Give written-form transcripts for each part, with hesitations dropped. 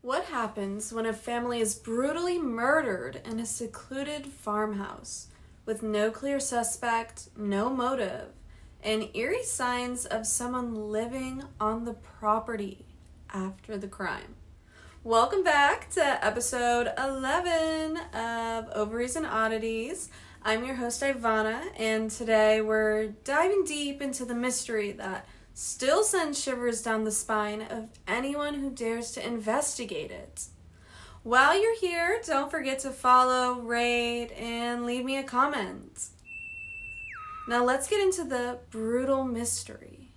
What happens when a family is brutally murdered in a secluded farmhouse with no clear suspect, no motive, and eerie signs of someone living on the property after the crime? Welcome back to episode 11 of Ovaries and Oddities. I'm your host, Ivana, and today we're diving deep into the mystery that still sends shivers down the spine of anyone who dares to investigate it. While you're here, don't forget to follow, rate, and leave me a comment. Now let's get into the brutal mystery.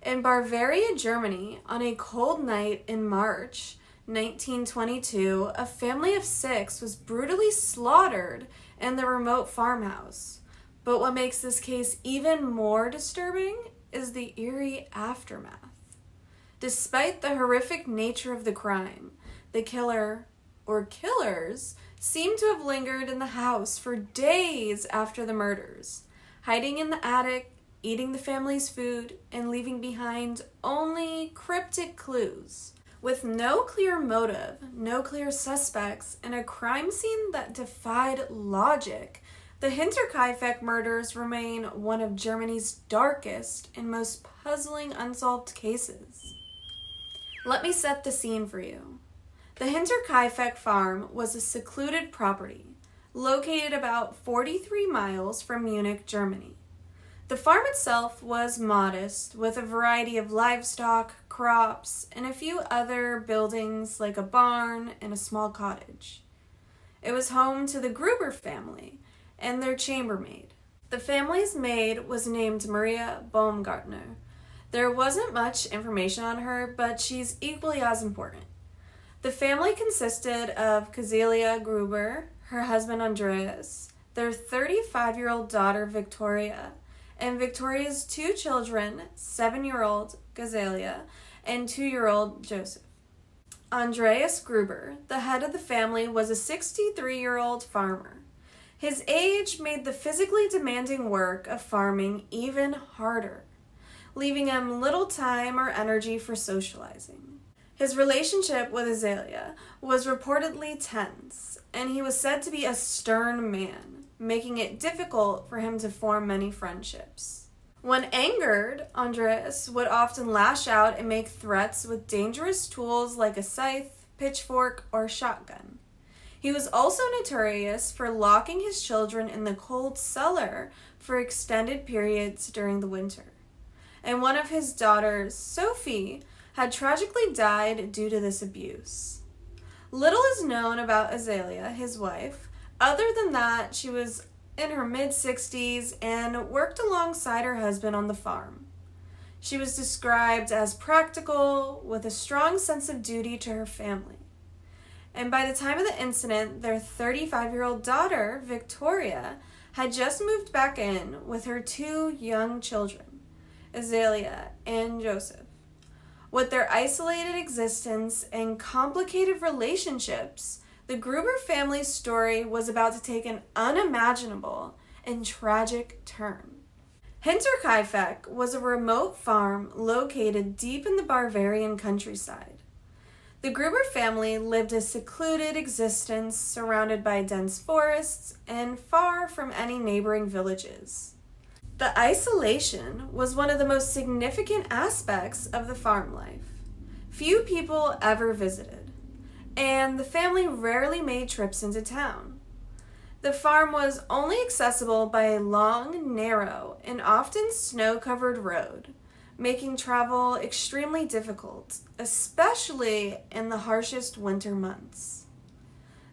In Bavarian, Germany, on a cold night in March 1922, a family of 6 was brutally slaughtered in the remote farmhouse. But what makes this case even more disturbing is the eerie aftermath. Despite the horrific nature of the crime, the killer, or killers, seem to have lingered in the house for days after the murders, hiding in the attic, eating the family's food, and leaving behind only cryptic clues. With no clear motive, no clear suspects, and a crime scene that defied logic, the Hinterkaifeck murders remain one of Germany's darkest and most puzzling unsolved cases. Let me set the scene for you. The Hinterkaifeck farm was a secluded property located about 43 miles from Munich, Germany. The farm itself was modest, with a variety of livestock, crops, and a few other buildings like a barn and a small cottage. It was home to the Gruber family and their chambermaid. The family's maid was named Maria Baumgartner. There wasn't much information on her, but she's equally as important. The family consisted of Cazelia Gruber, her husband Andreas, their 35-year-old daughter Victoria, and Victoria's 2 children, 7-year-old Cazelia and 2-year-old Joseph. Andreas Gruber, the head of the family, was a 63-year-old farmer. His age made the physically demanding work of farming even harder, leaving him little time or energy for socializing. His relationship with Azalea was reportedly tense, and he was said to be a stern man, making it difficult for him to form many friendships. When angered, Andreas would often lash out and make threats with dangerous tools like a scythe, pitchfork, or shotgun. He was also notorious for locking his children in the cold cellar for extended periods during the winter. And one of his daughters, Sophie, had tragically died due to this abuse. Little is known about Azalea, his wife, other than that she was in her mid-60s and worked alongside her husband on the farm. She was described as practical, with a strong sense of duty to her family. And by the time of the incident, their 35-year-old daughter, Victoria, had just moved back in with her 2 young children, Azalea and Joseph. With their isolated existence and complicated relationships, the Gruber family's story was about to take an unimaginable and tragic turn. Hinterkaifeck was a remote farm located deep in the Bavarian countryside. The Gruber family lived a secluded existence surrounded by dense forests and far from any neighboring villages. The isolation was one of the most significant aspects of the farm life. Few people ever visited, and the family rarely made trips into town. The farm was only accessible by a long, narrow, and often snow-covered road, making travel extremely difficult, especially in the harshest winter months.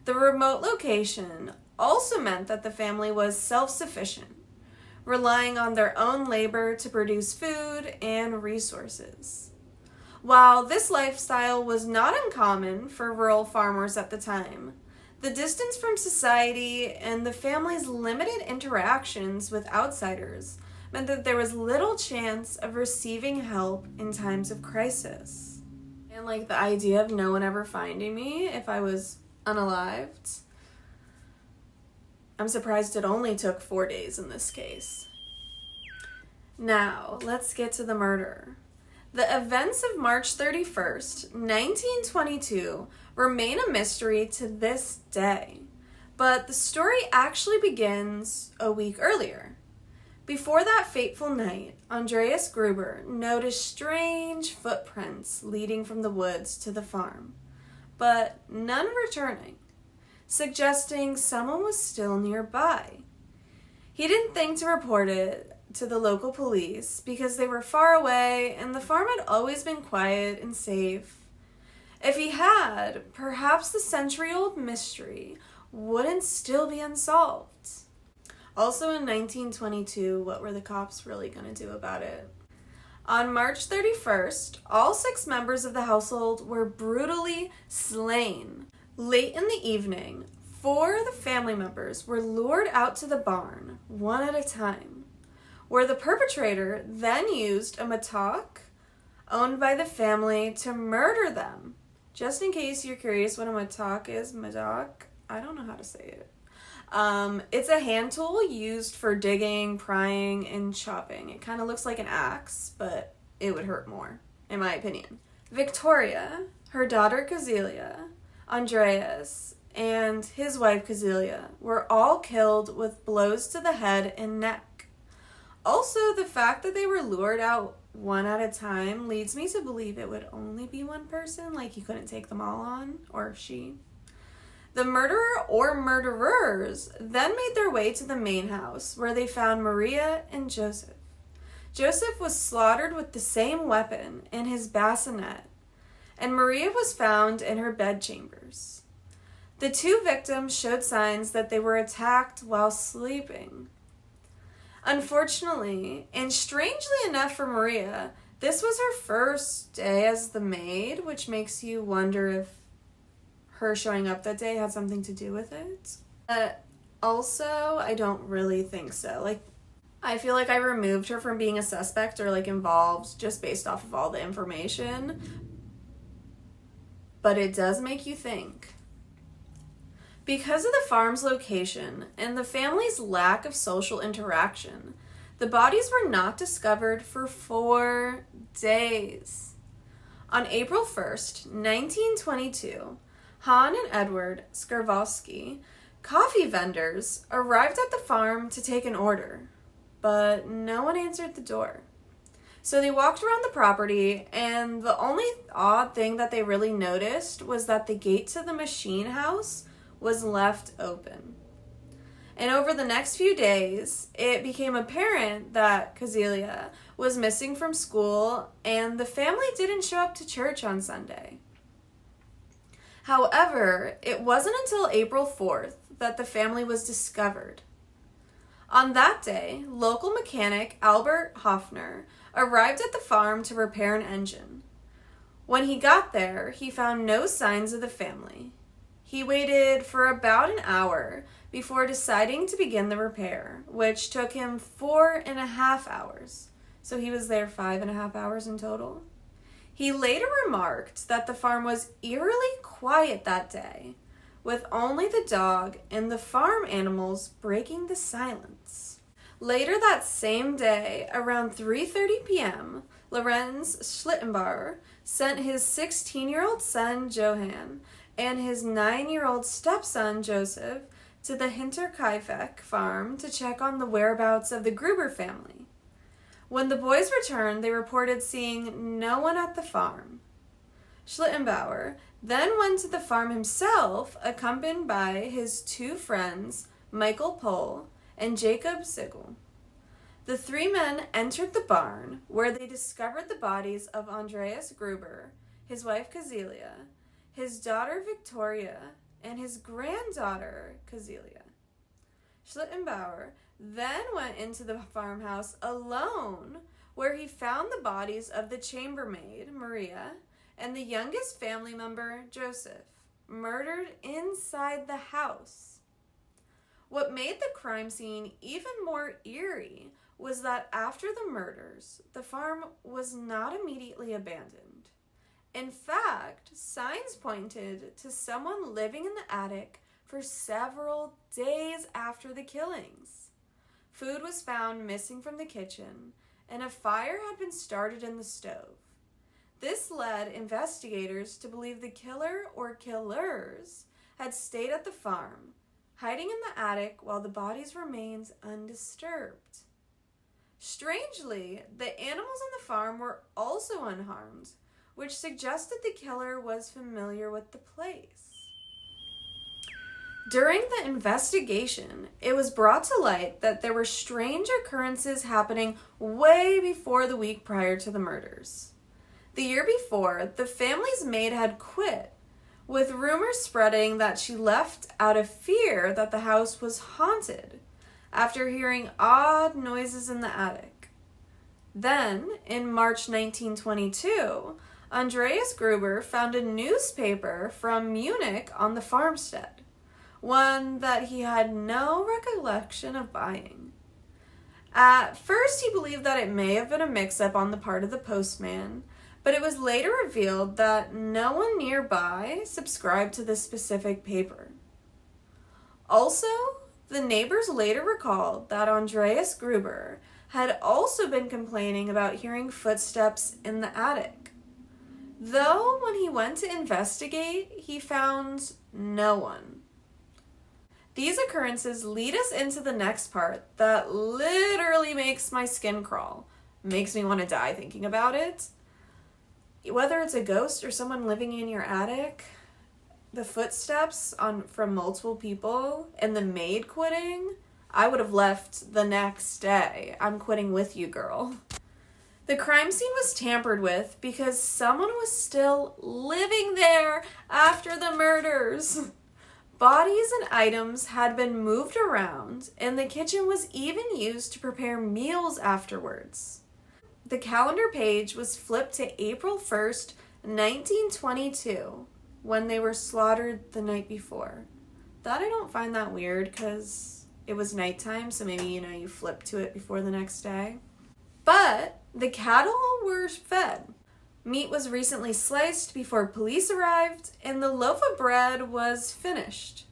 The remote location also meant that the family was self-sufficient, relying on their own labor to produce food and resources. While this lifestyle was not uncommon for rural farmers at the time, the distance from society and the family's limited interactions with outsiders meant that there was little chance of receiving help in times of crisis. And the idea of no one ever finding me if I was unalived, I'm surprised it only took 4 days in this case. Now, let's get to the murder. The events of March 31st, 1922 remain a mystery to this day, but the story actually begins a week earlier. Before that fateful night, Andreas Gruber noticed strange footprints leading from the woods to the farm, but none returning, suggesting someone was still nearby. He didn't think to report it to the local police because they were far away and the farm had always been quiet and safe. If he had, perhaps the century-old mystery wouldn't still be unsolved. Also in 1922, what were the cops really going to do about it? On March 31st, all 6 members of the household were brutally slain. Late in the evening, 4 of the family members were lured out to the barn, one at a time, where the perpetrator then used a mattock owned by the family to murder them. Just in case you're curious what a mattock is, I don't know how to say it. It's a hand tool used for digging, prying, and chopping. It kind of looks like an axe, but it would hurt more, in my opinion. Victoria, her daughter Kazelia, Andreas, and his wife Kazelia were all killed with blows to the head and neck. Also, the fact that they were lured out one at a time leads me to believe it would only be one person, like he couldn't take them all on, or she. The murderer or murderers then made their way to the main house, where they found Maria and Joseph. Joseph was slaughtered with the same weapon in his bassinet, and Maria was found in her bedchambers. The 2 victims showed signs that they were attacked while sleeping. Unfortunately, and strangely enough for Maria, this was her first day as the maid, which makes you wonder if her showing up that day had something to do with it. Also, I don't really think so. I feel like I removed her from being a suspect or involved just based off of all the information. But it does make you think. Because of the farm's location and the family's lack of social interaction, the bodies were not discovered for 4 days. On April 1st, 1922, Han and Edward Skarvowski, coffee vendors, arrived at the farm to take an order, but no one answered the door. So they walked around the property, and the only odd thing that they really noticed was that the gate to the machine house was left open. And over the next few days, it became apparent that Kazelia was missing from school, and the family didn't show up to church on Sunday. However, it wasn't until April 4th that the family was discovered. On that day, local mechanic Albert Hoffner arrived at the farm to repair an engine. When he got there, he found no signs of the family. He waited for about an hour before deciding to begin the repair, which took him 4.5 hours. So he was there 5.5 hours in total. He later remarked that the farm was eerily quiet that day, with only the dog and the farm animals breaking the silence. Later that same day, around 3:30 p.m., Lorenz Schlittenbauer sent his 16-year-old son, Johann, and his 9-year-old stepson, Joseph, to the Hinterkaifeck farm to check on the whereabouts of the Gruber family. When the boys returned, they reported seeing no one at the farm. Schlittenbauer then went to the farm himself, accompanied by his 2 friends, Michael Pohl and Jacob Sigel. The 3 men entered the barn, where they discovered the bodies of Andreas Gruber, his wife Kazelia, his daughter Victoria, and his granddaughter Kazelia. Schlittenbauer then went into the farmhouse alone, where he found the bodies of the chambermaid, Maria, and the youngest family member, Joseph, murdered inside the house. What made the crime scene even more eerie was that after the murders, the farm was not immediately abandoned. In fact, signs pointed to someone living in the attic for several days after the killings. Food was found missing from the kitchen, and a fire had been started in the stove. This led investigators to believe the killer or killers had stayed at the farm, hiding in the attic while the bodies remained undisturbed. Strangely, the animals on the farm were also unharmed, which suggested the killer was familiar with the place. During the investigation, it was brought to light that there were strange occurrences happening way before the week prior to the murders. The year before, the family's maid had quit, with rumors spreading that she left out of fear that the house was haunted after hearing odd noises in the attic. Then, in March 1922, Andreas Gruber found a newspaper from Munich on the farmstead, one that he had no recollection of buying. At first, he believed that it may have been a mix-up on the part of the postman, but it was later revealed that no one nearby subscribed to this specific paper. Also, the neighbors later recalled that Andreas Gruber had also been complaining about hearing footsteps in the attic, though when he went to investigate, he found no one. These occurrences lead us into the next part that literally makes my skin crawl, makes me want to die thinking about it. Whether it's a ghost or someone living in your attic, the footsteps from multiple people and the maid quitting, I would have left the next day. I'm quitting with you, girl. The crime scene was tampered with because someone was still living there after the murders. Bodies and items had been moved around, and the kitchen was even used to prepare meals afterwards. The calendar page was flipped to April 1st, 1922, when they were slaughtered the night before. That I don't find that weird because it was nighttime, so maybe, you flip to it before the next day. But the cattle were fed. Meat was recently sliced before police arrived, and the loaf of bread was finished.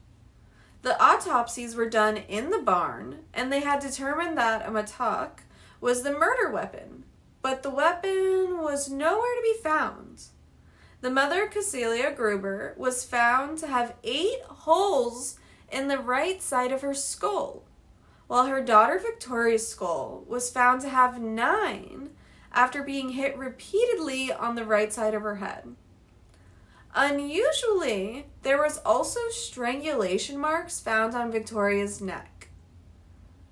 The autopsies were done in the barn, and they had determined that a mattock was the murder weapon, but the weapon was nowhere to be found. The mother, Cecilia Gruber, was found to have 8 holes in the right side of her skull, while her daughter Victoria's skull was found to have 9 after being hit repeatedly on the right side of her head. Unusually, there was also strangulation marks found on Victoria's neck,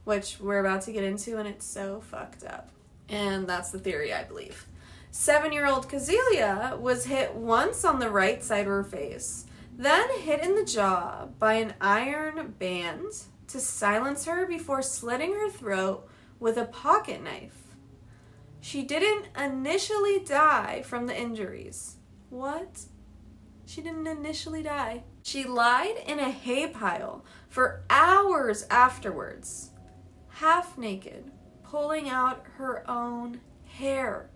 which we're about to get into, and it's so fucked up. And that's the theory, I believe. 7-year-old Cecilia was hit once on the right side of her face, then hit in the jaw by an iron band to silence her before slitting her throat with a pocket knife. She didn't initially die from the injuries. What? She didn't initially die. She lied in a hay pile for hours afterwards, half naked, pulling out her own hair.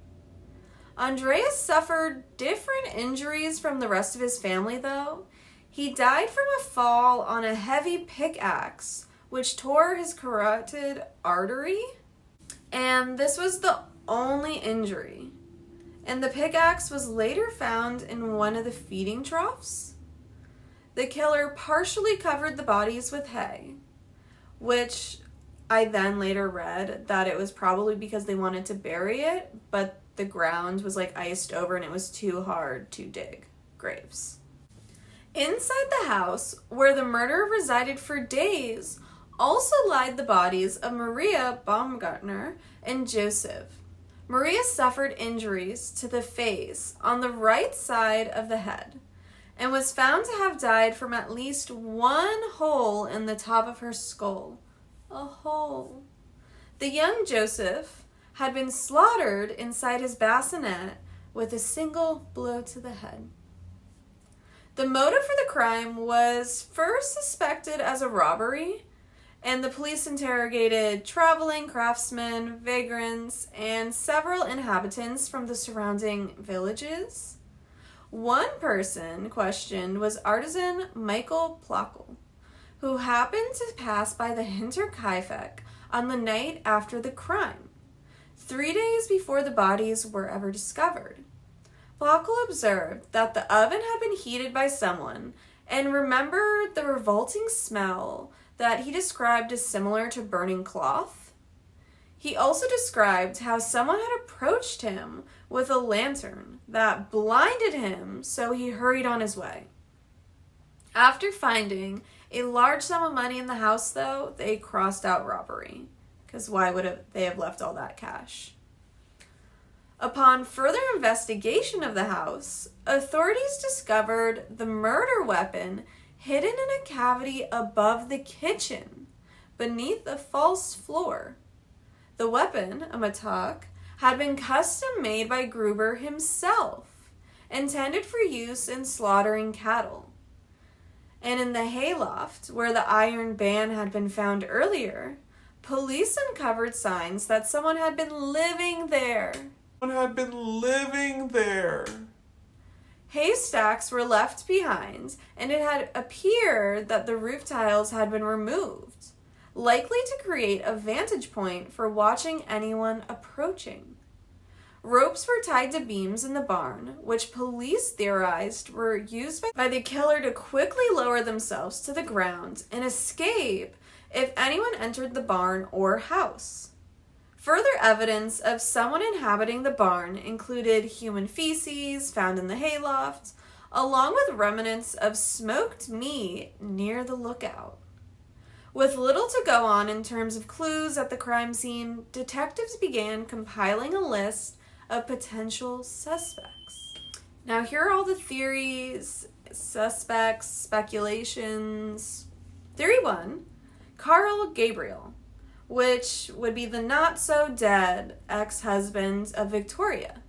Andreas suffered different injuries from the rest of his family, though. He died from a fall on a heavy pickaxe, which tore his carotid artery, and this was the only injury. And the pickaxe was later found in one of the feeding troughs. The killer partially covered the bodies with hay, which I then later read that it was probably because they wanted to bury it, but the ground was iced over and it was too hard to dig graves. Inside the house, where the murderer resided for days, also lied the bodies of Maria Baumgartner and Joseph. Maria suffered injuries to the face on the right side of the head and was found to have died from at least 1 hole in the top of her skull. A hole. The young Joseph had been slaughtered inside his bassinet with a single blow to the head. The motive for the crime was first suspected as a robbery, and the police interrogated traveling craftsmen, vagrants, and several inhabitants from the surrounding villages. One person questioned was artisan Michael Plockel, who happened to pass by the Hinterkaifeck on the night after the crime, 3 days before the bodies were ever discovered. Bockel observed that the oven had been heated by someone and remembered the revolting smell that he described as similar to burning cloth. He also described how someone had approached him with a lantern that blinded him, so he hurried on his way. After finding a large sum of money in the house, though, they crossed out robbery, because why would they have left all that cash? Upon further investigation of the house, authorities discovered the murder weapon hidden in a cavity above the kitchen, beneath a false floor. The weapon, a mattock, had been custom made by Gruber himself, intended for use in slaughtering cattle. And in the hayloft, where the iron band had been found earlier, police uncovered signs that someone had been living there. Haystacks were left behind, and it had appeared that the roof tiles had been removed, likely to create a vantage point for watching anyone approaching. Ropes were tied to beams in the barn, which police theorized were used by the killer to quickly lower themselves to the ground and escape if anyone entered the barn or house. Further evidence of someone inhabiting the barn included human feces found in the hayloft, along with remnants of smoked meat near the lookout. With little to go on in terms of clues at the crime scene, detectives began compiling a list of potential suspects. Now, here are all the theories, suspects, speculations. Theory 1, Carl Gabriel, which would be the not-so-dead ex-husband of Victoria.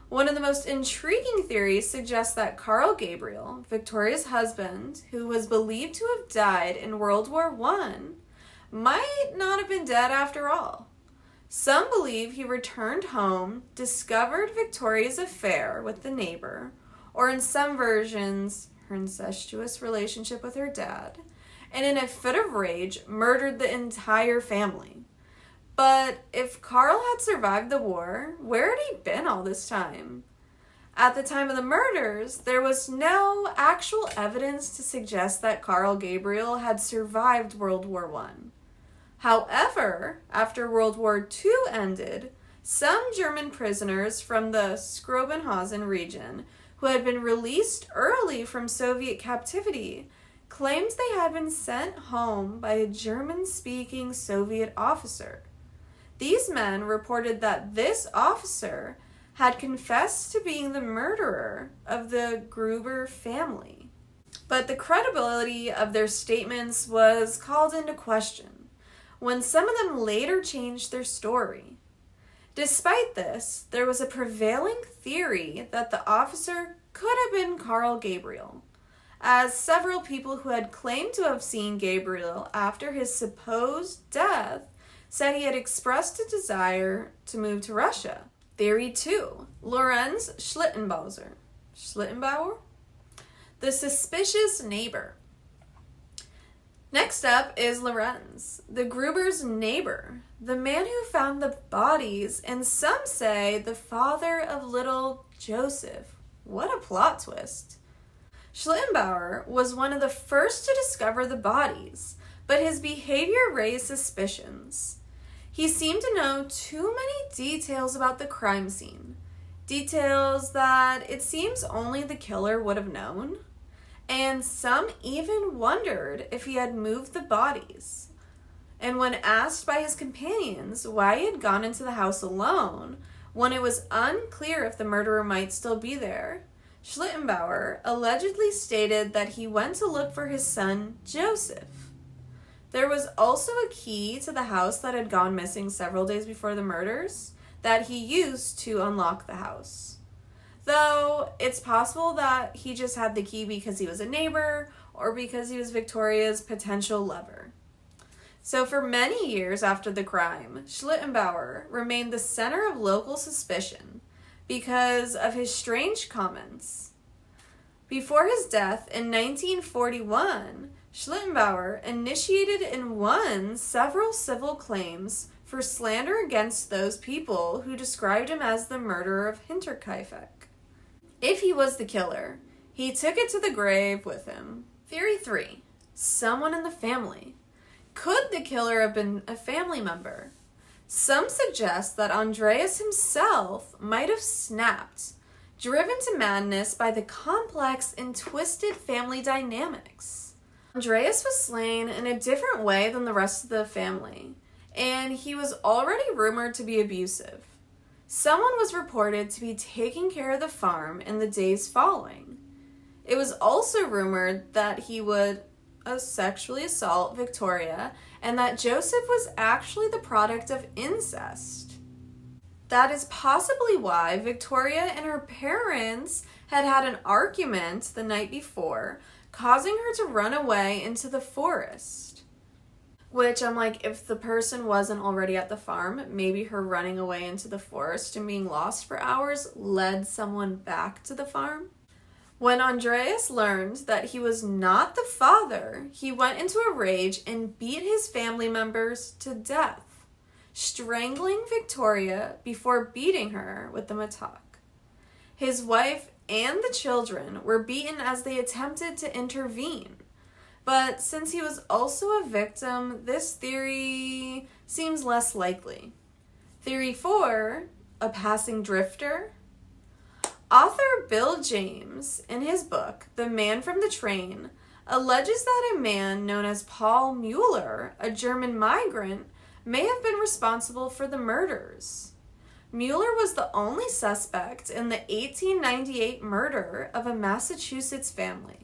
One of the most intriguing theories suggests that Carl Gabriel, Victoria's husband, who was believed to have died in World War I, might not have been dead after all. Some believe he returned home, discovered Victoria's affair with the neighbor, or in some versions, her incestuous relationship with her dad, and in a fit of rage, murdered the entire family. But if Carl had survived the war, where had he been all this time? At the time of the murders, there was no actual evidence to suggest that Carl Gabriel had survived World War I. However, after World War II ended, some German prisoners from the Schrobenhausen region, who had been released early from Soviet captivity, claimed they had been sent home by a German-speaking Soviet officer. These men reported that this officer had confessed to being the murderer of the Gruber family. But the credibility of their statements was called into question when some of them later changed their story. Despite this, there was a prevailing theory that the officer could have been Carl Gabriel, as several people who had claimed to have seen Gabriel after his supposed death said he had expressed a desire to move to Russia. Theory 2, Lorenz Schlittenbauer, the suspicious neighbor. Next up is Lorenz, the Gruber's neighbor, the man who found the bodies, and some say the father of little Joseph. What a plot twist. Schlittenbauer was one of the first to discover the bodies, but his behavior raised suspicions. He seemed to know too many details about the crime scene, details that it seems only the killer would have known, and some even wondered if he had moved the bodies. And when asked by his companions why he had gone into the house alone, when it was unclear if the murderer might still be there, Schlittenbauer allegedly stated that he went to look for his son, Joseph. There was also a key to the house that had gone missing several days before the murders that he used to unlock the house. Though it's possible that he just had the key because he was a neighbor or because he was Victoria's potential lover. So for many years after the crime, Schlittenbauer remained the center of local suspicion because of his strange comments. Before his death in 1941, Schlittenbauer initiated and won several civil claims for slander against those people who described him as the murderer of Hinterkaifeck. If he was the killer, he took it to the grave with him. Theory 3. Someone in the family. Could the killer have been a family member? Some suggest that Andreas himself might have snapped, driven to madness by the complex and twisted family dynamics. Andreas was slain in a different way than the rest of the family, and he was already rumored to be abusive. Someone was reported to be taking care of the farm in the days following. It was also rumored that he would sexually assault Victoria and that Joseph was actually the product of incest. That is possibly why Victoria and her parents had had an argument the night before, causing her to run away into the forest. Which I'm like, if the person wasn't already at the farm, maybe her running away into the forest and being lost for hours led someone back to the farm. When Andreas learned that he was not the father, he went into a rage and beat his family members to death, strangling Victoria before beating her with the mattock. His wife and the children were beaten as they attempted to intervene. But since he was also a victim, this theory seems less likely. Theory 4, a passing drifter. Author Bill James, in his book, The Man from the Train, alleges that a man known as Paul Mueller, a German migrant, may have been responsible for the murders. Mueller was the only suspect in the 1898 murder of a Massachusetts family.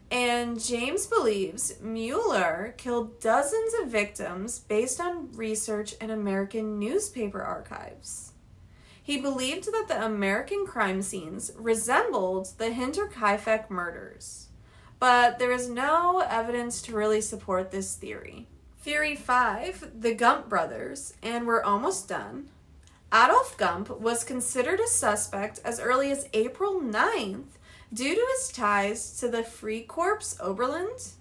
And James believes Mueller killed dozens of victims based on research in American newspaper archives. He believed that the American crime scenes resembled the Hinterkaifeck murders, but there is no evidence to really support this theory. Theory 5, the Gump brothers, and we're almost done. Adolf Gump was considered a suspect as early as April 9th due to his ties to the Freikorps Oberland.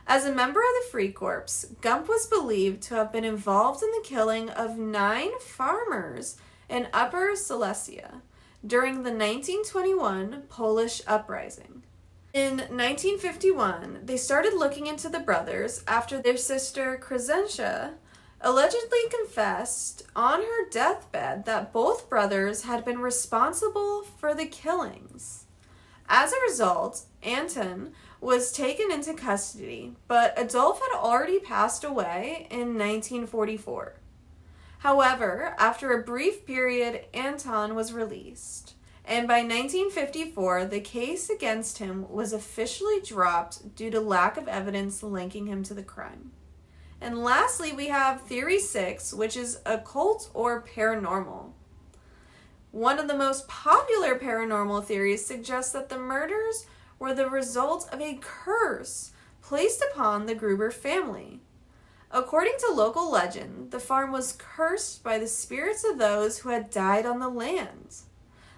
As a member of the Freikorps, Gump was believed to have been involved in the killing of 9 farmers in Upper Silesia during the 1921 Polish uprising. In 1951, they started looking into the brothers after their sister Crescentia allegedly confessed on her deathbed that both brothers had been responsible for the killings. As a result, Anton was taken into custody, but Adolf had already passed away in 1944. However, after a brief period, Anton was released, and by 1954, the case against him was officially dropped due to lack of evidence linking him to the crime. And lastly, we have Theory 6, which is occult or paranormal. One of the most popular paranormal theories suggests that the murders were the result of a curse placed upon the Gruber family. According to local legend, the farm was cursed by the spirits of those who had died on the land,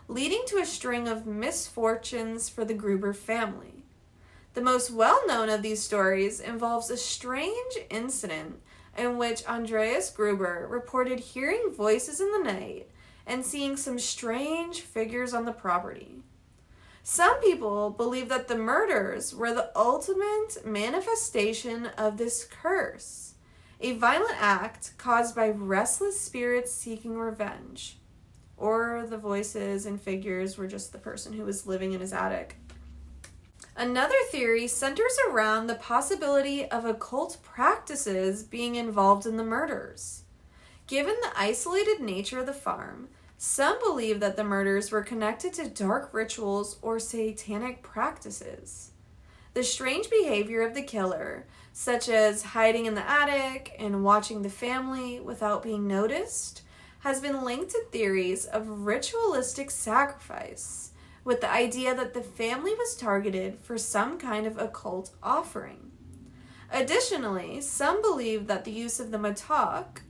leading to a string of misfortunes for the Gruber family. The most well-known of these stories involves a strange incident in which Andreas Gruber reported hearing voices in the night and seeing some strange figures on the property. Some people believe that the murders were the ultimate manifestation of this curse, a violent act caused by restless spirits seeking revenge. Or the voices and figures were just the person who was living in his attic. Another theory centers around the possibility of occult practices being involved in the murders. Given the isolated nature of the farm, some believe that the murders were connected to dark rituals or satanic practices. The strange behavior of the killer, such as hiding in the attic and watching the family without being noticed, has been linked to theories of ritualistic sacrifice, with the idea that the family was targeted for some kind of occult offering. Additionally, some believe that the use of the mattock,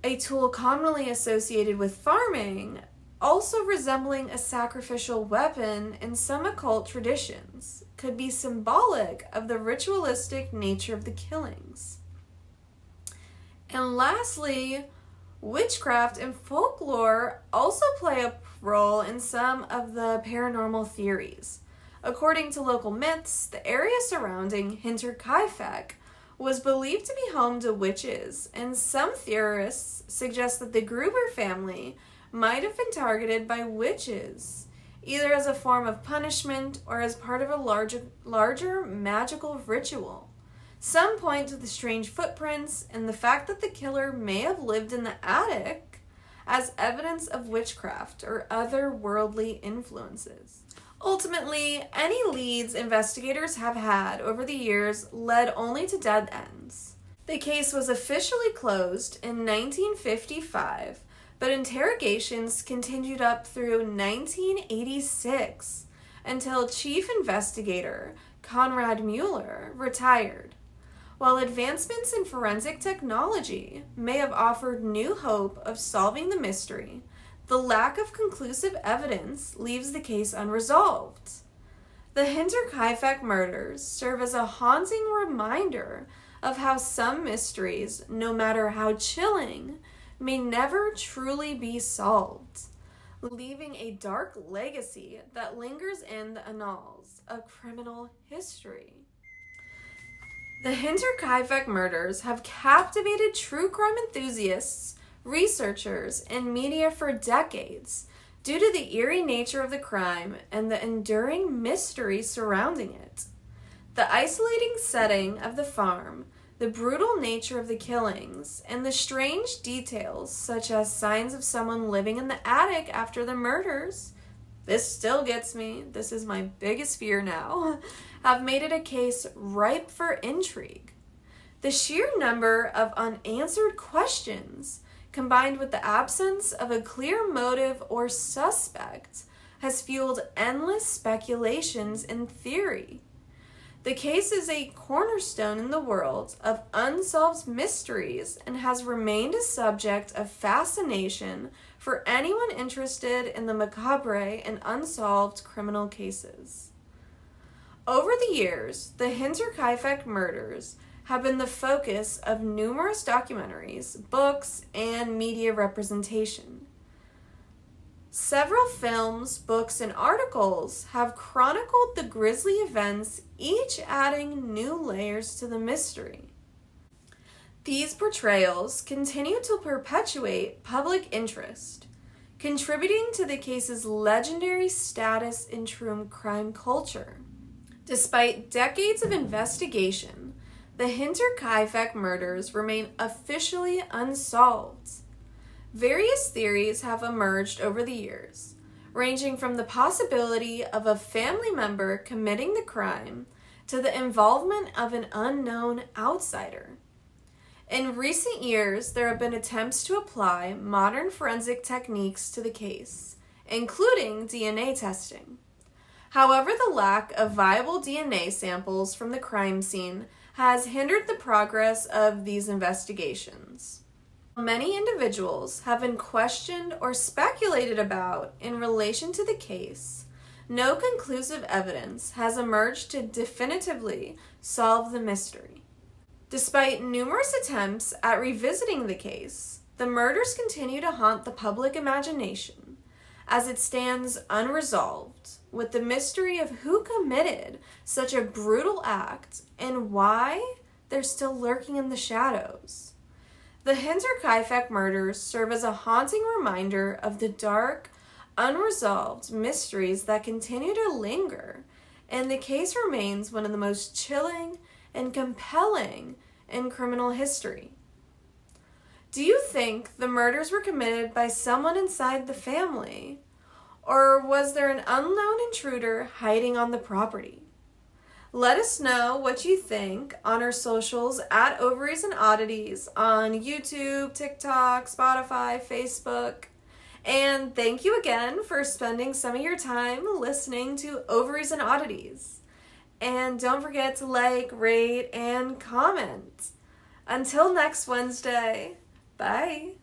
a tool commonly associated with farming, also resembling a sacrificial weapon in some occult traditions, could be symbolic of the ritualistic nature of the killings. And lastly, witchcraft and folklore also play a role in some of the paranormal theories. According to local myths, the area surrounding Hinterkaifeck was believed to be home to witches, and some theorists suggest that the Gruber family might have been targeted by witches, either as a form of punishment or as part of a larger magical ritual. Some point to the strange footprints and the fact that the killer may have lived in the attic as evidence of witchcraft or other worldly influences. Ultimately, any leads investigators have had over the years led only to dead ends. The case was officially closed in 1955, but interrogations continued up through 1986 until Chief Investigator Conrad Mueller retired. While advancements in forensic technology may have offered new hope of solving the mystery, the lack of conclusive evidence leaves the case unresolved. The Hinterkaifeck murders serve as a haunting reminder of how some mysteries, no matter how chilling, may never truly be solved, leaving a dark legacy that lingers in the annals of criminal history. The Hinterkaifeck murders have captivated true crime enthusiasts, researchers, and media for decades due to the eerie nature of the crime and the enduring mystery surrounding it. The isolating setting of the farm, the brutal nature of the killings, and the strange details such as signs of someone living in the attic after the murders, this still gets me, this is my biggest fear now, have made it a case ripe for intrigue. The sheer number of unanswered questions combined with the absence of a clear motive or suspect, has fueled endless speculations and theory. The case is a cornerstone in the world of unsolved mysteries and has remained a subject of fascination for anyone interested in the macabre and unsolved criminal cases. Over the years, the Hinterkaifeck murders have been the focus of numerous documentaries, books, and media representation. Several films, books, and articles have chronicled the grisly events, each adding new layers to the mystery. These portrayals continue to perpetuate public interest, contributing to the case's legendary status in true crime culture. Despite decades of investigation, the Hinterkaifeck murders remain officially unsolved. Various theories have emerged over the years, ranging from the possibility of a family member committing the crime to the involvement of an unknown outsider. In recent years, there have been attempts to apply modern forensic techniques to the case, including DNA testing. However, the lack of viable DNA samples from the crime scene has hindered the progress of these investigations. Many individuals have been questioned or speculated about in relation to the case. No conclusive evidence has emerged to definitively solve the mystery. Despite numerous attempts at revisiting the case, the murders continue to haunt the public imagination as it stands unresolved, with the mystery of who committed such a brutal act and why they're still lurking in the shadows. The Hinterkaifeck murders serve as a haunting reminder of the dark, unresolved mysteries that continue to linger, and the case remains one of the most chilling and compelling in criminal history. Do you think the murders were committed by someone inside the family? Or was there an unknown intruder hiding on the property? Let us know what you think on our socials at Ovaries and Oddities on YouTube, TikTok, Spotify, Facebook. And thank you again for spending some of your time listening to Ovaries and Oddities. And don't forget to like, rate, and comment. Until next Wednesday, bye.